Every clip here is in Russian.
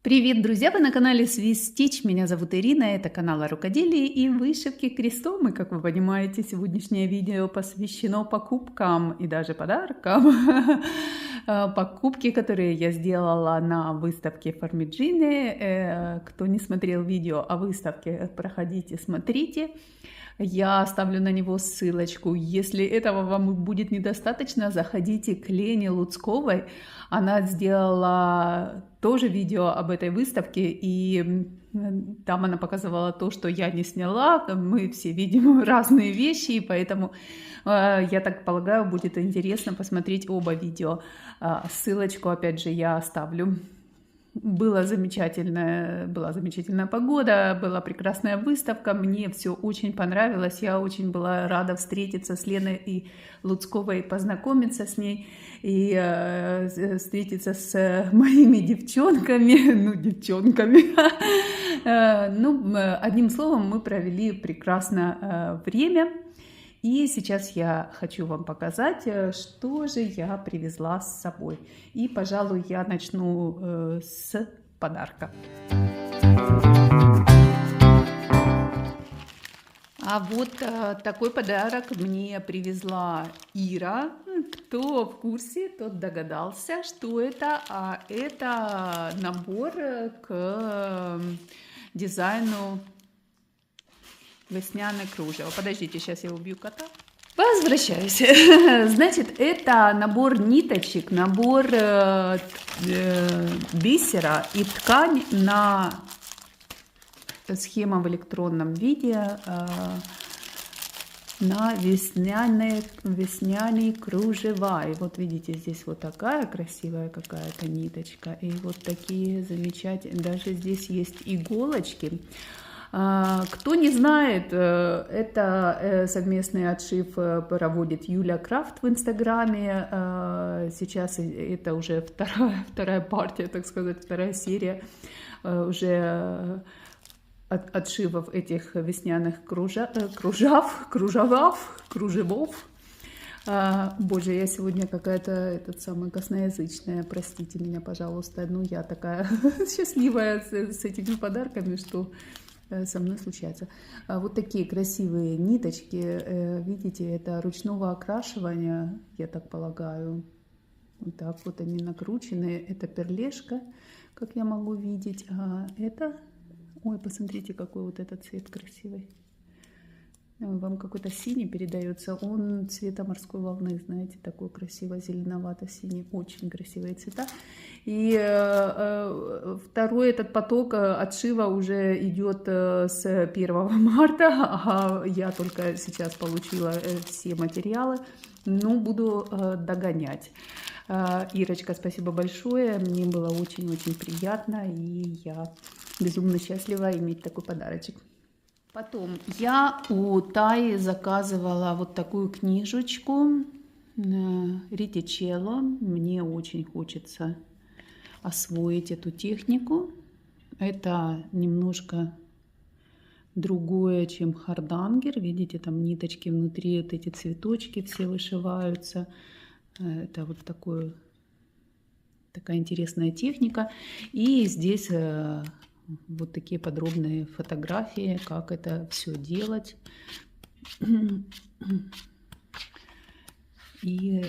Привет, друзья! Вы на канале Swiss Stitch. Меня зовут Ирина, это канал о рукоделии и вышивке крестом. И, как вы понимаете, сегодняшнее видео посвящено покупкам и даже подаркам. Покупки, которые я сделала на выставке Формиджине. Кто не смотрел видео о выставке, проходите, смотрите. Я оставлю на него ссылочку. Если этого вам будет недостаточно, заходите к Лене Луцковой. Она сделала тоже видео об этой выставке, и там она показывала то, что я не сняла. Мы все видим разные вещи, и поэтому, я так полагаю, будет интересно посмотреть оба видео. Ссылочку, опять же, я оставлю. Была замечательная погода, была прекрасная выставка, мне все очень понравилось, я очень была рада встретиться с Леной и Луцковой, познакомиться с ней и встретиться с моими девчонками, одним словом, мы провели прекрасное время. И сейчас я хочу вам показать, что же я привезла с собой. И, пожалуй, я начну с подарка. А вот такой подарок мне привезла Ира. Кто в курсе, тот догадался, что это. А это набор к дизайну весняное кружево. Подождите, сейчас я убью кота. Возвращаюсь. Значит, это набор ниточек, набор бисера и ткань на схема в электронном виде на весняные кружева. И вот видите, здесь вот такая красивая какая-то ниточка. И вот такие замечательные. Даже здесь есть иголочки. Кто не знает, это совместный отшив проводит Юля Крафт в Инстаграме. Сейчас это уже вторая партия, так сказать, вторая серия уже отшивов этих весняных кружевов. Боже, я сегодня какая-то косноязычная, простите меня, пожалуйста. Ну, я такая счастливая с этими подарками, что со мной случается. Вот такие красивые ниточки, видите, это ручного окрашивания, я так полагаю. Вот так вот они накручены. Это перлешка, как я могу видеть. А это, ой, посмотрите, какой вот этот цвет красивый. Вам какой-то синий передается, он цвета морской волны, знаете, такой красивый зеленовато-синий, очень красивые цвета. И второй этот поток отшива уже идет с 1 марта, а я только сейчас получила все материалы, но буду догонять. Ирочка, спасибо большое, мне было очень-очень приятно, и я безумно счастлива иметь такой подарочек. Потом я у Таи заказывала вот такую книжечку Ритичелло. Мне очень хочется освоить эту технику. Это немножко другое, чем хардангер. Видите, там ниточки внутри, вот эти цветочки все вышиваются. Это вот такая интересная техника. И здесь вот такие подробные фотографии, как это все делать. И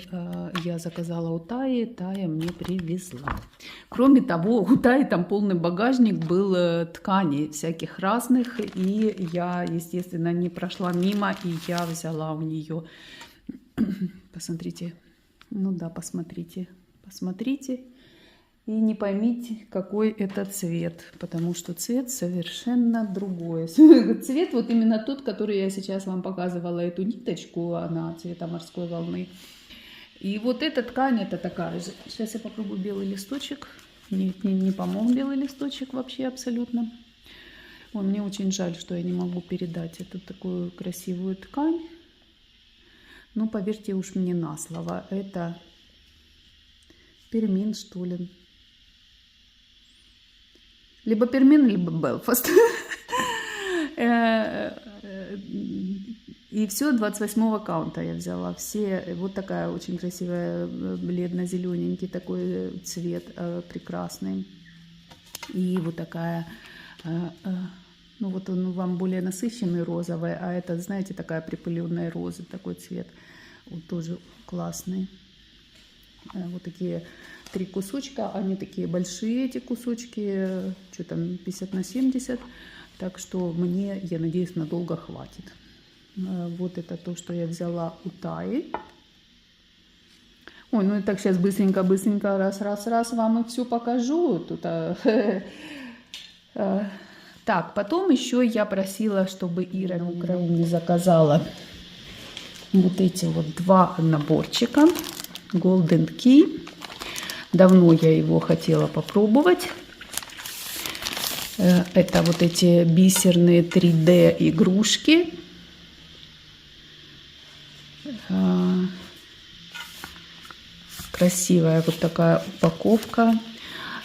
я заказала у Таи, Тая мне привезла. Кроме того, у Таи там полный багажник был тканей всяких разных. И я, естественно, не прошла мимо, и я взяла у нее. Посмотрите. Ну да, посмотрите. И не поймите, какой это цвет, потому что цвет совершенно другой. Цвет вот именно тот, который я сейчас вам показывала, эту ниточку, она цвета морской волны. И вот эта ткань, это такая же. Сейчас я попробую белый листочек. Нет, не помог белый листочек вообще абсолютно. Ой, мне очень жаль, что я не могу передать эту такую красивую ткань. Но поверьте уж мне на слово, это пермин, что ли. Либо пермин, либо Белфаст. И все 28-го каунта я взяла. Все, вот такая очень красивая, бледно-зелененький такой цвет, прекрасный. И вот такая, ну вот он вам более насыщенный розовый, а это, знаете, такая припыленная роза, такой цвет. Вот тоже классный. Вот такие 3 кусочка, они такие большие, эти кусочки, что там, 50 на 70. Так что мне, я надеюсь, надолго хватит. Вот это то, что я взяла у Таи. Ой, ну и так сейчас быстренько, раз, вам и все покажу. Тут, так, потом еще я просила, чтобы Ира на Украине заказала вот эти вот 2 наборчика Golden Key. Давно я его хотела попробовать. Это вот эти бисерные 3D игрушки. Красивая вот такая упаковка.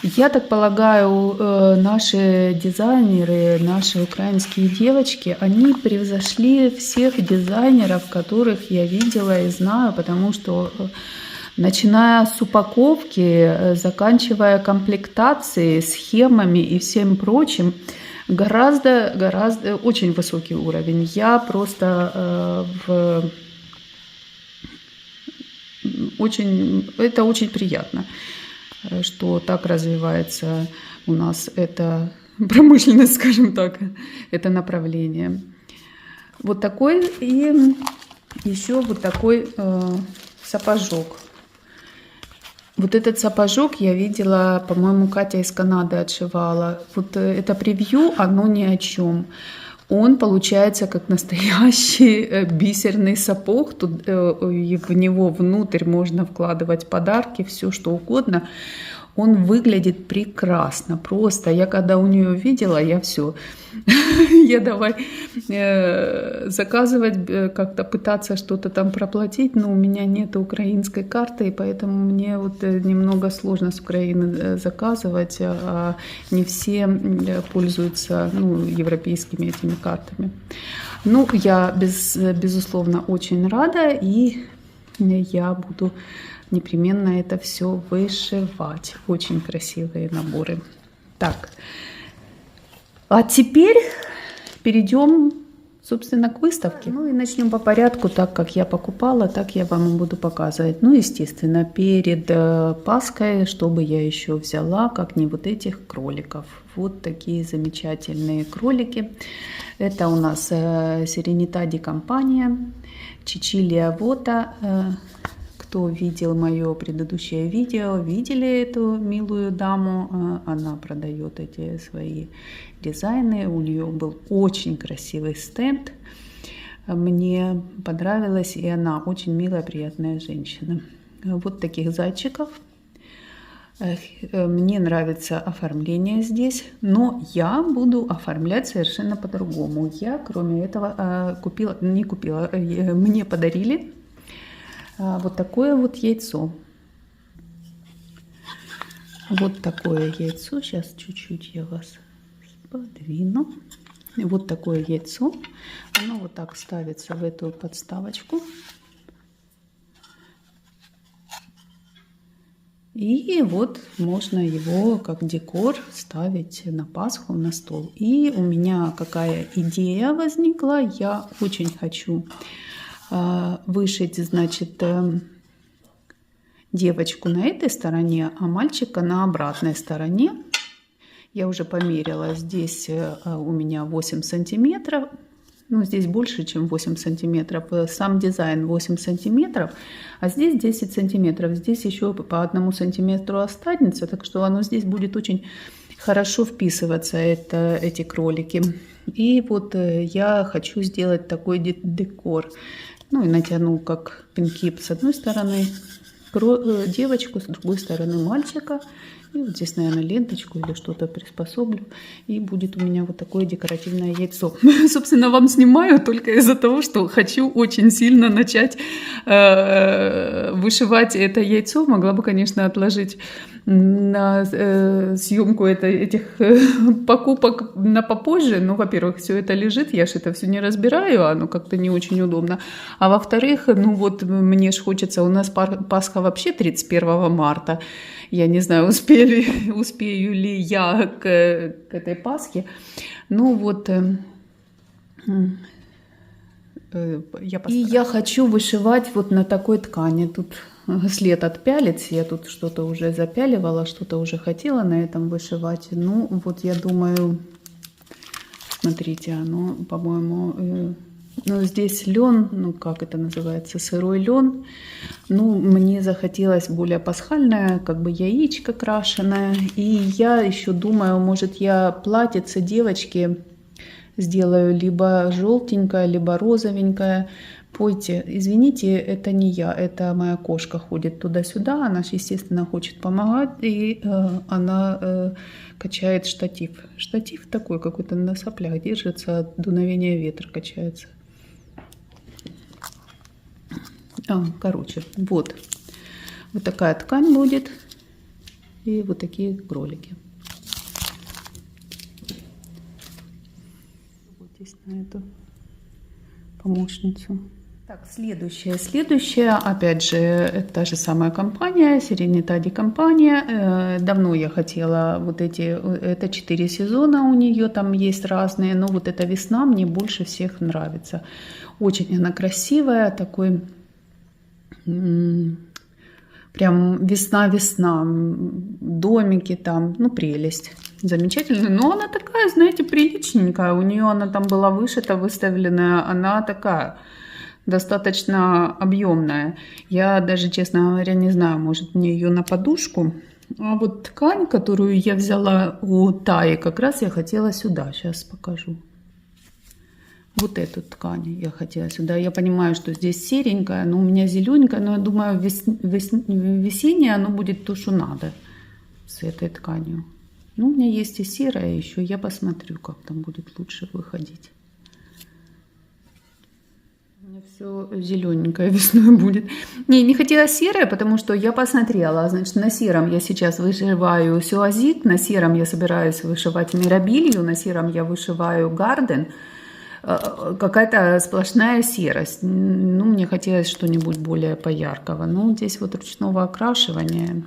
Я так полагаю, наши дизайнеры, наши украинские девочки, они превзошли всех дизайнеров, которых я видела и знаю, потому что начиная с упаковки, заканчивая комплектацией, схемами и всем прочим, гораздо очень высокий уровень. Я просто это очень приятно, что так развивается у нас эта промышленность, скажем так, это направление. Вот такой и еще вот такой сапожок. Вот этот сапожок я видела, по-моему, Катя из Канады отшивала. Вот это превью, оно ни о чем. Он получается как настоящий бисерный сапог. Тут в него внутрь можно вкладывать подарки, все что угодно. Он выглядит прекрасно. Просто я когда у нее видела, я все. Я давай заказывать, как-то пытаться что-то там проплатить, но у меня нет украинской карты, и поэтому мне вот немного сложно с Украины заказывать, а не все пользуются европейскими этими картами. Ну, я, безусловно, очень рада, и я буду непременно это все вышивать. Очень красивые наборы. Так, а теперь перейдем, собственно, к выставке. Ну и начнем по порядку, так как я покупала, так я вам и буду показывать. Ну, естественно, перед Пасхой, чтобы я еще взяла, как не вот этих кроликов. Вот такие замечательные кролики. Это у нас Serenità компания, Cecilia Vota. Кто видел мое предыдущее видео, видели эту милую даму. Она продает эти свои дизайны. У нее был очень красивый стенд. Мне понравилось, и она очень милая, приятная женщина. Вот таких зайчиков. Мне нравится оформление здесь, но я буду оформлять совершенно по-другому. Я, кроме этого, мне подарили вот такое вот яйцо. Вот такое яйцо. Сейчас чуть-чуть я вас подвину. Вот такое яйцо. Оно вот так ставится в эту подставочку. И вот можно его как декор ставить на Пасху на стол. И у меня какая идея возникла. Я очень хочу вышить, значит, девочку на этой стороне, а мальчика на обратной стороне. Я уже померила. Здесь у меня 8 сантиметров. Ну, здесь больше, чем 8 сантиметров. Сам дизайн 8 сантиметров, а здесь 10 сантиметров. Здесь еще по 1 сантиметру останется, так что оно здесь будет очень хорошо вписываться, эти кролики. И вот я хочу сделать такой декор. Ну, и натяну как пинкип с одной стороны девочку, с другой стороны мальчика. И вот здесь, наверное, ленточку или что-то приспособлю. И будет у меня вот такое декоративное яйцо. Собственно, вам снимаю только из-за того, что хочу очень сильно начать вышивать это яйцо. Могла бы, конечно, отложить на съемку этих покупок на попозже. Ну, во-первых, все это лежит, я же это все не разбираю, оно как-то не очень удобно. А во-вторых, ну вот мне ж хочется, у нас Пасха Пасха вообще 31 марта. Я не знаю, успею ли я к этой Пасхе. Ну вот, я хочу вышивать вот на такой ткани. Тут след от пялец, я тут что-то уже запяливала, что-то уже хотела на этом вышивать. Ну вот я думаю, смотрите, оно, по-моему, ну здесь лен, ну как это называется, сырой лен. Ну мне захотелось более пасхальное, как бы яичко крашеное. И я еще думаю, может я платьице девочки сделаю либо желтенькое, либо розовенькое. Пойте, извините, это не я, это моя кошка ходит туда-сюда, она, естественно, хочет помогать, и она качает штатив. Штатив такой какой-то на соплях держится, от дуновения ветра качается. Короче, вот такая ткань будет, и вот такие кролики. Здесь на эту помощницу. Так, следующее, опять же, та же самая компания, Serenitadi компания. Давно я хотела вот это 4 сезона у нее, там есть разные, но вот эта весна мне больше всех нравится. Очень она красивая, такой прям весна-весна, домики там, ну прелесть. Замечательная, но она такая, знаете, приличненькая. У нее она там была вышита, выставленная, она такая достаточно объемная. Я даже, честно говоря, не знаю, может мне ее на подушку. А вот ткань, которую я взяла у Таи, как раз я хотела сюда. Сейчас покажу. Вот эту ткань я хотела сюда. Я понимаю, что здесь серенькая, но у меня зелененькая. Но я думаю, весеннее оно будет то, что надо с этой тканью. Ну, у меня есть и серая еще. Я посмотрю, как там будет лучше выходить. У меня все зелененькое весной будет. Не хотела серое, потому что я посмотрела. Значит, на сером я сейчас вышиваю сюазит. На сером я собираюсь вышивать мирабилью. На сером я вышиваю гарден. Какая-то сплошная серость. Ну, мне хотелось что-нибудь более пояркого. Ну, здесь вот ручного окрашивания.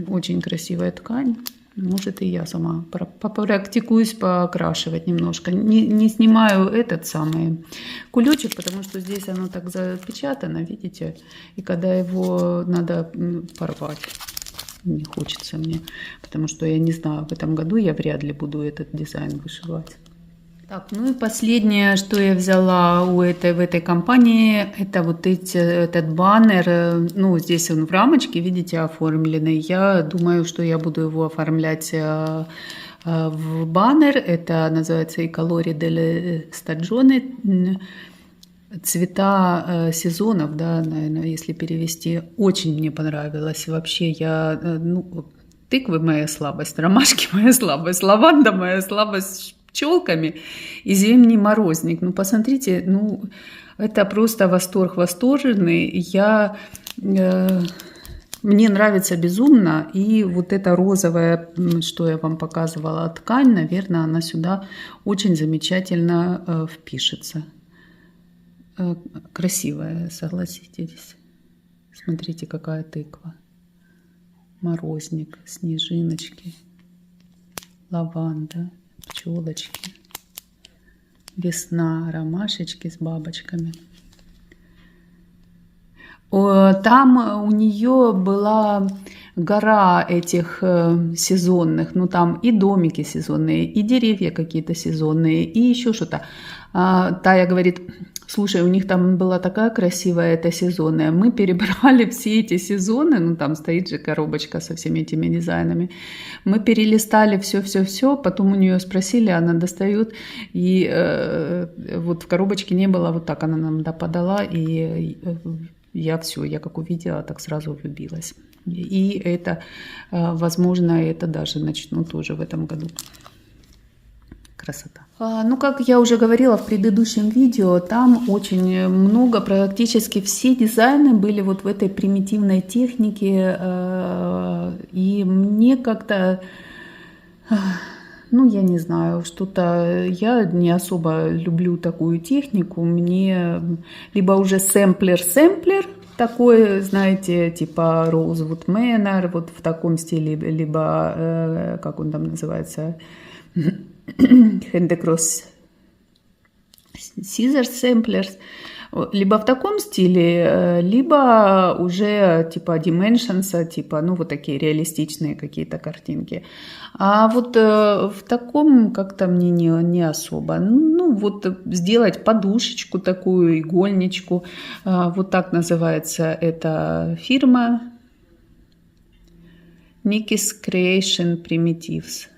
Очень красивая ткань. Может, и я сама попрактикуюсь поокрашивать немножко. Не снимаю этот самый кулечек, потому что здесь оно так запечатано, видите? И когда его надо порвать, не хочется мне. Потому что я не знаю, в этом году я вряд ли буду этот дизайн вышивать. Так, ну и последнее, что я взяла в этой компании, это вот этот баннер. Ну, здесь он в рамочке, видите, оформленный. Я думаю, что я буду его оформлять в баннер. Это называется «I colori delle stagioni». Цвета сезонов, да, наверное, если перевести. Очень мне понравилось. Вообще я, ну, тыквы моя слабость, ромашки моя слабость, лаванда моя слабость, пчелками и зимний морозник. Ну, посмотрите, ну, это просто восторг восторженный. Мне нравится безумно. И вот эта розовая, что я вам показывала, ткань, наверное, она сюда очень замечательно впишется. Красивая, согласитесь. Смотрите, какая тыква. Морозник, снежиночки, лаванда, пчелочки, весна, ромашечки с бабочками. Там у нее была гора этих сезонных, ну там и домики сезонные, и деревья какие-то сезонные, и еще что-то. Тая говорит: слушай, у них там была такая красивая эта сезонная, мы перебрали все эти сезоны, ну там стоит же коробочка со всеми этими дизайнами, мы перелистали все, потом у нее спросили, она достает, и вот в коробочке не было, вот так она нам подала, и я как увидела, так сразу влюбилась. И это, возможно, это даже начну тоже в этом году. Красота. Ну, как я уже говорила в предыдущем видео, там очень много, практически все дизайны были вот в этой примитивной технике. И мне как-то, ну, я не знаю, что-то я не особо люблю такую технику. Мне либо уже сэмплер, такой, знаете, типа Rosewood Manor, вот в таком стиле, либо, как он там называется, Handicross Scissors Samplers, либо в таком стиле, либо уже типа Dimensions, типа, ну, вот такие реалистичные какие-то картинки. А вот в таком как-то мне не особо. Ну, вот сделать подушечку такую, игольничку. Вот так называется эта фирма. Nikki's Creation Primitives.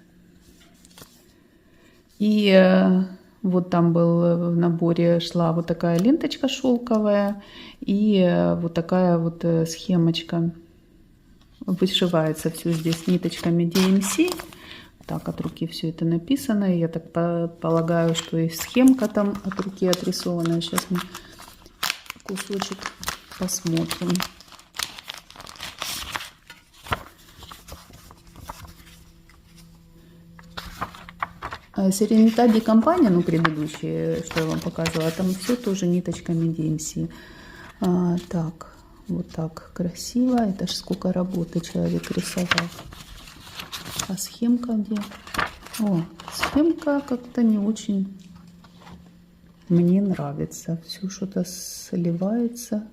И вот там был в наборе, шла вот такая ленточка шелковая и вот такая вот схемочка. Вышивается все здесь ниточками DMC. Так, от руки все это написано. Я так полагаю, что и схемка там от руки отрисована. Сейчас мы кусочек посмотрим. Serenità компания, ну, предыдущие, что я вам показывала, там все тоже ниточками DMC. Так, вот так красиво. Это ж сколько работы человек рисовал. А схемка где? О, схемка как-то не очень мне нравится. Все что-то сливается.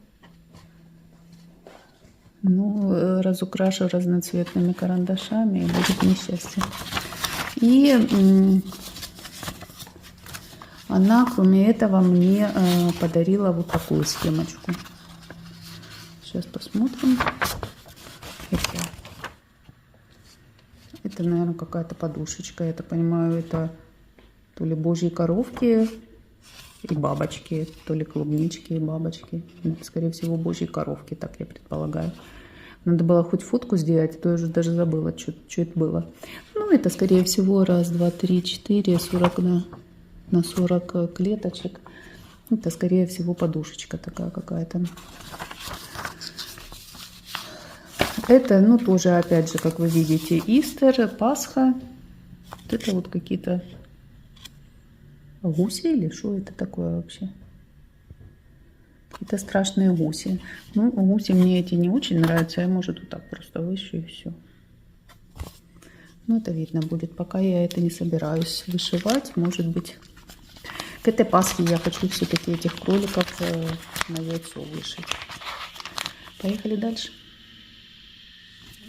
Ну, разукрашу разноцветными карандашами, и будет несчастье. И она, кроме этого, мне подарила вот такую схемочку. Сейчас посмотрим. Это, наверное, какая-то подушечка. Я так понимаю, это то ли божьи коровки и бабочки, то ли клубнички и бабочки. Скорее всего, божьи коровки, так я предполагаю. Надо было хоть фотку сделать, а то я уже даже забыла, что это было. Ну, это, скорее всего, 1, 2, 3, 4, 40 на 40 клеточек. Это, скорее всего, подушечка такая какая-то. Это, ну, тоже, опять же, как вы видите, Истер, Пасха. Вот это вот какие-то гуси или что это такое вообще? Какие-то страшные гуси. Ну, гуси мне эти не очень нравятся. Я, может, вот так просто выше и все. Ну, это видно будет. Пока я это не собираюсь вышивать, может быть. К этой Пасхе я хочу все-таки этих кроликов на яйцо вышить. Поехали дальше.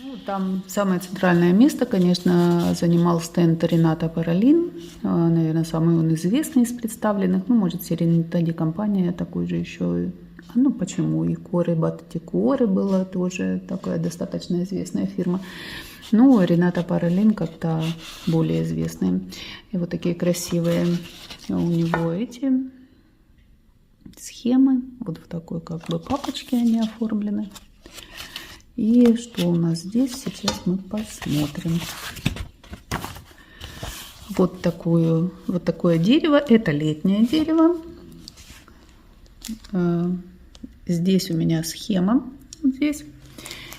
Ну, там самое центральное место, конечно, занимал стенд Рената Паролин. Наверное, самый он известный из представленных. Ну, может, Serenità компания такой же еще. Ну, почему? И Коры, Бататикоры была тоже такая достаточно известная фирма. Ну, Рената Паролин как-то более известный. И вот такие красивые у него эти схемы. Вот в такой как бы папочке они оформлены. И что у нас здесь? Сейчас мы посмотрим. Вот такое дерево. Это летнее дерево. Здесь у меня схема. Вот здесь.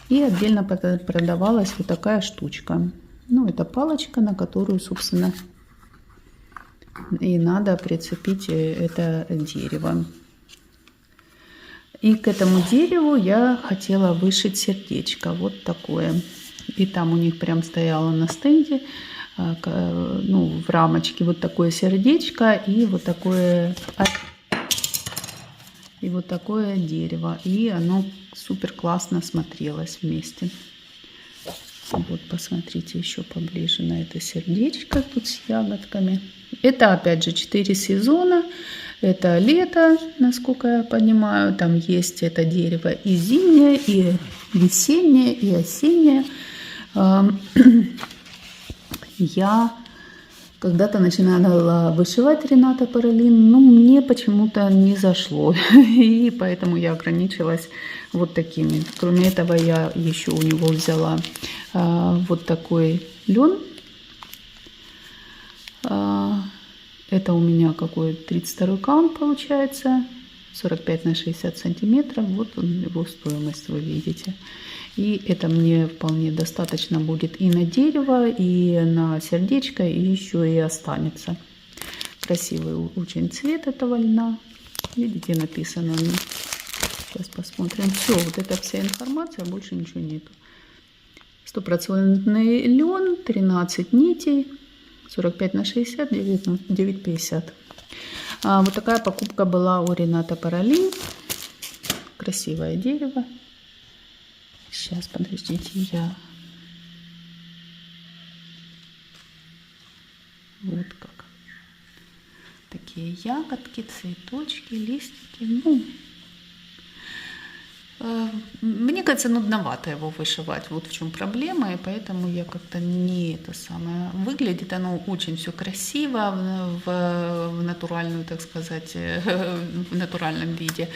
И отдельно продавалась вот такая штучка. Ну, это палочка, на которую, собственно, и надо прицепить это дерево. И к этому дереву я хотела вышить сердечко. Вот такое. И там у них прям стояло на стенде, ну, в рамочке вот такое сердечко и вот такое дерево. И оно супер классно смотрелось вместе. Вот, посмотрите еще поближе на это сердечко тут с ягодками. Это, опять же, 4 сезона. Это лето, насколько я понимаю. Там есть это дерево и зимнее, и весеннее, и осеннее. Я когда-то начинала вышивать Рената Паролин, но мне почему-то не зашло. И поэтому я ограничилась вот такими. Кроме этого, я еще у него взяла вот такой лен. Это у меня какой 32 каунт получается, 45 на 60 сантиметров. Вот он, его стоимость, вы видите. И это мне вполне достаточно будет и на дерево, и на сердечко, и еще и останется. Красивый очень цвет этого льна. Видите, написано. Сейчас посмотрим. Все, вот это вся информация, больше ничего нету. 100% лен, 13 нитей, 45 на 60, 9,50. Вот такая покупка была у Рената Паролин. Красивое дерево. Сейчас, подождите, я... Вот как. Такие ягодки, цветочки, листики. Ну, мне кажется, нудновато его вышивать. Вот в чем проблема. И поэтому я как-то не это самое. Выглядит оно очень все красиво в натуральную, так сказать, в натуральном виде.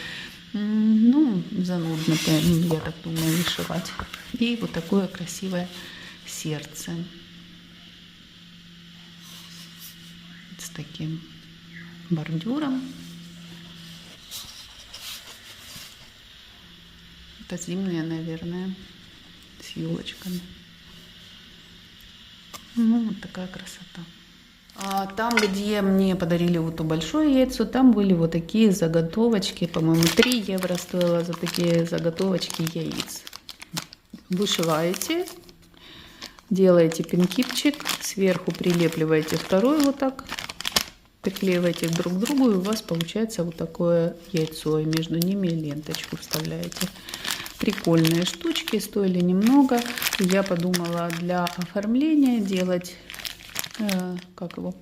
Ну, занудно, я так думаю, вышивать. И вот такое красивое сердце. С таким бордюром. Это зимние, наверное, с елочками. Ну, вот такая красота. А там, где мне подарили вот то большое яйцо, там были вот такие заготовочки. По-моему, 3 евро стоило за такие заготовочки яиц. Вышиваете, делаете пинкипчик, сверху прилепливаете второй вот так, приклеиваете друг к другу, и у вас получается вот такое яйцо, и между ними ленточку вставляете. Прикольные штучки, стоили немного. Я подумала для оформления делать, как его,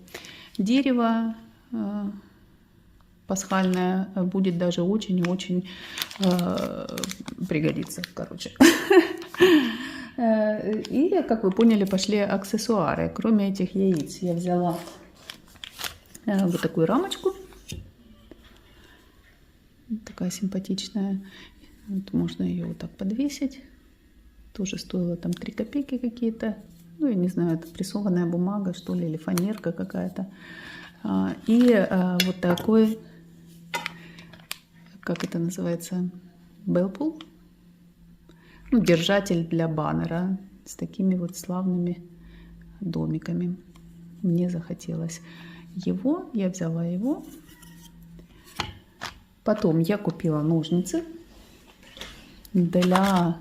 дерево пасхальное, будет даже очень-очень пригодится, короче. И, как вы поняли, пошли аксессуары. Кроме этих яиц я взяла вот такую рамочку. Такая симпатичная. Вот можно ее вот так подвесить. Тоже стоило там 3 копейки какие-то. Ну, я не знаю, это прессованная бумага, что ли, или фанерка какая-то. И вот такой, как это называется, белпул. Ну, держатель для баннера с такими вот славными домиками. Мне захотелось его, я взяла его. Потом я купила ножницы для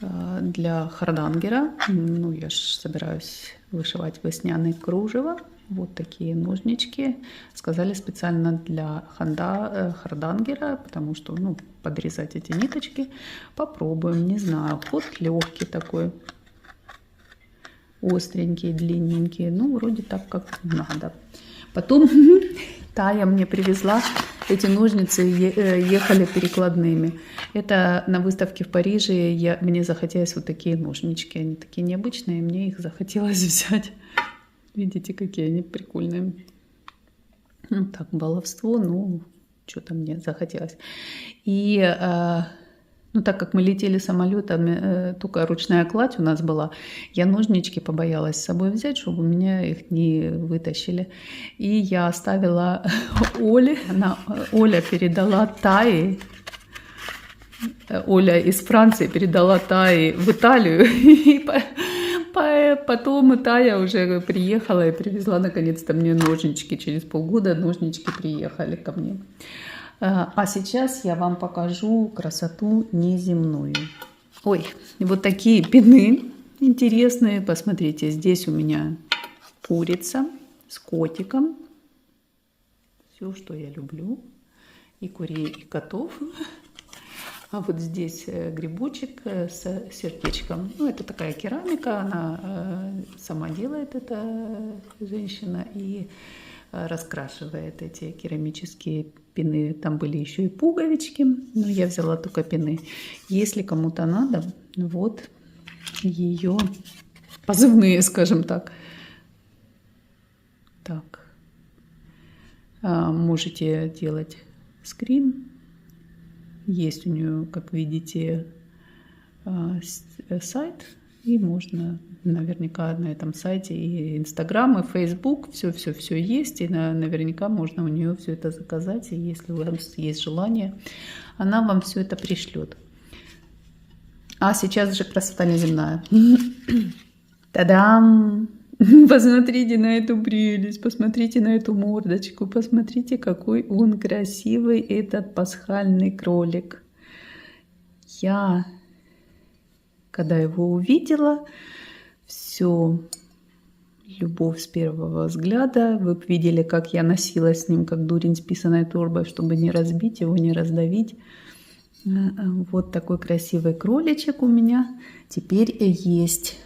хардангера. Ну, я же собираюсь вышивать весняное кружево. Вот такие ножнички. Сказали специально для хардангера, потому что, ну, подрезать эти ниточки. Попробуем, не знаю. Ход легкий такой. Остренький, длинненький. Ну, вроде так, как надо. Потом Тая мне привезла эти ножницы, ехали перекладными. Это на выставке в Париже мне захотелось вот такие ножнички. Они такие необычные, мне их захотелось взять. Видите, какие они прикольные. Ну, так, баловство, ну, что-то мне захотелось. И, ну, так как мы летели самолетом, только ручная кладь у нас была, я ножнички побоялась с собой взять, чтобы у меня их не вытащили. И я оставила Оле, Оля передала Тае, Оля из Франции передала Тае в Италию, и потом Тая уже приехала и привезла наконец-то мне ножнички. Через полгода ножнички приехали ко мне. А сейчас я вам покажу красоту неземную. Ой, вот такие пины интересные. Посмотрите, здесь у меня курица с котиком. Все, что я люблю. И курей, и котов. А вот здесь грибочек с сердечком. Ну, это такая керамика, она сама делает, эта женщина, и раскрашивает эти керамические пины. Там были еще и пуговички, но я взяла только пины. Если кому-то надо, вот ее позывные, скажем так. Так, можете делать скрин. Есть у нее, как видите, сайт, и можно наверняка на этом сайте и Инстаграм, и Фейсбук, все есть, и наверняка можно у нее все это заказать, и если у вас есть желание, она вам все это пришлет. А сейчас же красота неземная. Та-дам! Посмотрите на эту прелесть, посмотрите на эту мордочку, посмотрите, какой он красивый, этот пасхальный кролик. Я, когда его увидела, все, любовь с первого взгляда. Вы видели, как я носилась с ним, как дурень с писаной торбой, чтобы не разбить его, не раздавить. Вот такой красивый кроличек у меня теперь есть.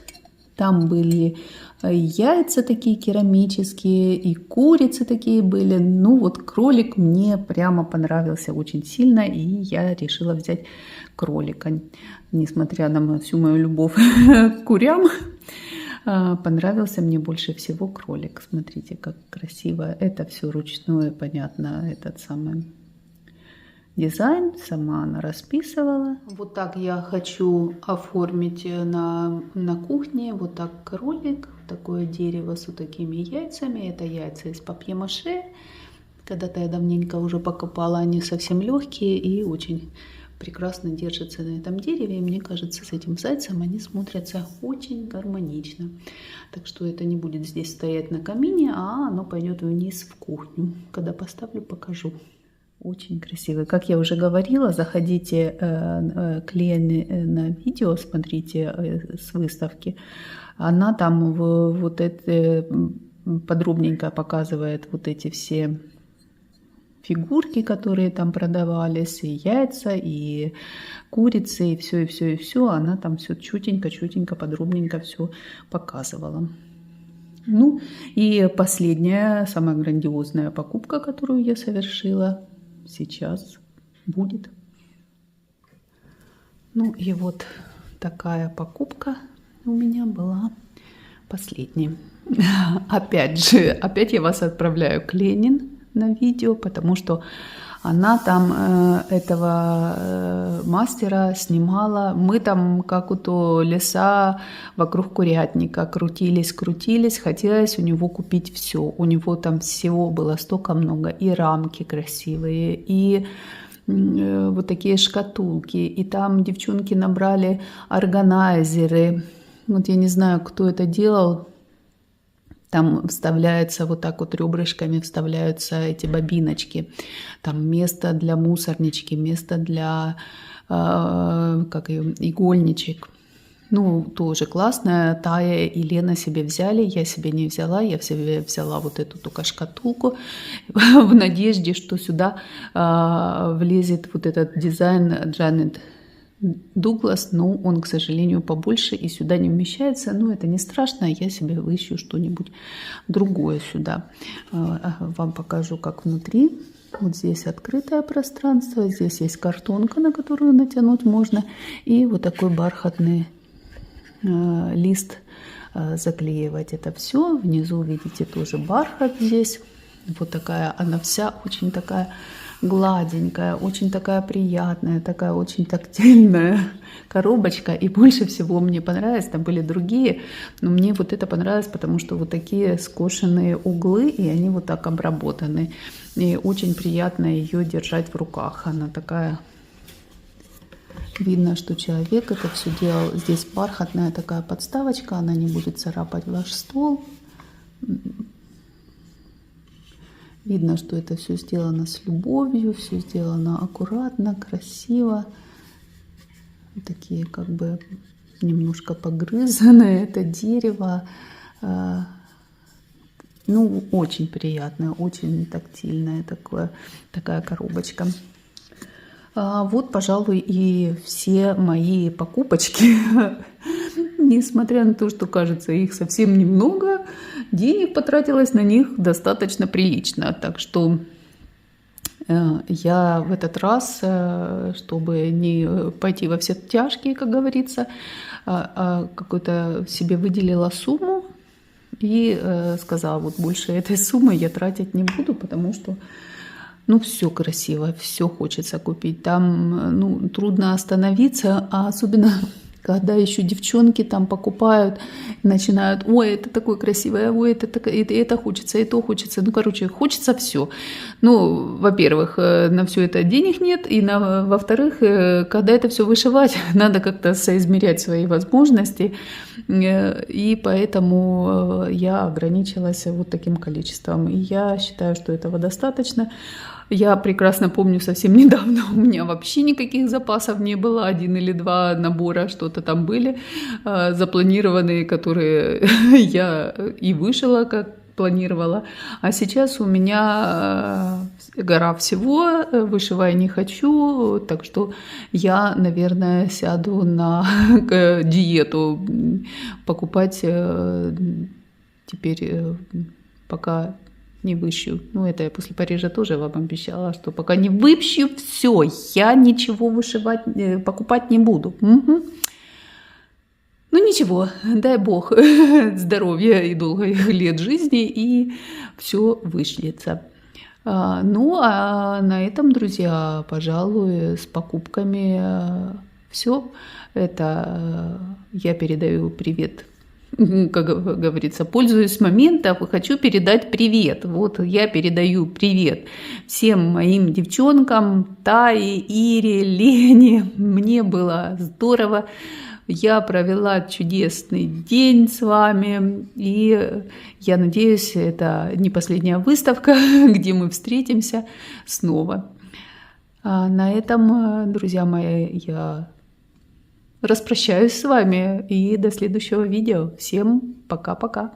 Там были яйца такие керамические, и курицы такие были. Ну вот кролик мне прямо понравился очень сильно, и я решила взять кролика. Несмотря на всю мою любовь к курям, понравился мне больше всего кролик. Смотрите, как красиво. Это все ручное, понятно, этот самый дизайн. Сама она расписывала. Вот так я хочу оформить на кухне. Вот так кролик. Такое дерево с вот такими яйцами. Это яйца из папье-маше. Когда-то я давненько уже покупала. Они совсем легкие и очень прекрасно держатся на этом дереве. И мне кажется, с этим зайцем они смотрятся очень гармонично. Так что это не будет здесь стоять на камине, а оно пойдет вниз в кухню. Когда поставлю, покажу. Очень красивый. Как я уже говорила, заходите к Лене на видео, смотрите с выставки. Она там вот это подробненько показывает вот эти все фигурки, которые там продавались, и яйца, и курицы, и все, и все, и все. Она там все чутенько, подробненько все показывала. Ну и последняя, самая грандиозная покупка, которую я совершила, сейчас будет. Ну и вот такая покупка у меня была последней. Опять я вас отправляю к Ленин на видео, потому что она там этого мастера снимала. Мы там как у то леса вокруг курятника крутились. Хотелось у него купить все. У него там всего было столько много. И рамки красивые, и вот такие шкатулки. И там девчонки набрали органайзеры. Вот я не знаю, кто это делал. Там вставляются вот так вот ребрышками, вставляются эти бобиночки. Там место для мусорнички, место для игольничек. Ну, тоже классная. Тая и Лена себе взяли, я себе не взяла. Я себе взяла вот эту только шкатулку в надежде, что сюда влезет вот этот дизайн Джанет Дуглас, но он, к сожалению, побольше и сюда не вмещается. Но это не страшно, я себе выищу что-нибудь другое сюда. Вам покажу, как внутри. Вот здесь открытое пространство, здесь есть картонка, на которую натянуть можно, и вот такой бархатный лист заклеивать это все. Внизу, видите, тоже бархат здесь. Вот такая, она вся очень такая гладенькая, очень такая приятная, такая очень тактильная коробочка. И больше всего мне понравилось, там были другие, но мне вот это понравилось, потому что вот такие скошенные углы, и они вот так обработаны. И очень приятно ее держать в руках. Она такая... Видно, что человек это все делал. Здесь бархатная такая подставочка, она не будет царапать ваш стол. Видно, что это все сделано с любовью, все сделано аккуратно, красиво. Такие как бы немножко погрызанное это дерево. Ну, очень приятное, очень тактильное такая коробочка. Вот, пожалуй, и все мои покупочки. Несмотря на то, что, кажется, их совсем немного, денег потратилось на них достаточно прилично. Так что я в этот раз, чтобы не пойти во все тяжкие, как говорится, какую-то себе выделила сумму и сказала, вот больше этой суммы я тратить не буду, потому что ну, все красиво, все хочется купить. Там, ну, трудно остановиться, а особенно когда еще девчонки там покупают, начинают, ой, это такое красивое, ой, это хочется, и то хочется. Ну, короче, хочется все. Ну, во-первых, на все это денег нет, и во-вторых, когда это все вышивать, надо как-то соизмерять свои возможности, и поэтому я ограничилась вот таким количеством. И я считаю, что этого достаточно. Я прекрасно помню, совсем недавно у меня вообще никаких запасов не было. 1 или 2 набора что-то там были запланированные, которые я и вышила, как планировала. А сейчас у меня гора всего, вышивать не хочу, так что я, наверное, сяду на диету. Покупать теперь пока не выщу. Ну, это я после Парижа тоже вам обещала, что пока не выпщу все, я ничего вышивать, покупать не буду. Угу. Ну, ничего, дай бог здоровья и долгих лет жизни, и все вышлется. Ну, а на этом, друзья, пожалуй, с покупками все. Это я передаю привет, как говорится, пользуюсь моментом, хочу передать привет. Вот я передаю привет всем моим девчонкам, Тае, Ире, Лене. Мне было здорово. Я провела чудесный день с вами. И я надеюсь, это не последняя выставка, где мы встретимся снова. А на этом, друзья мои, я распрощаюсь с вами и до следующего видео. Всем пока-пока.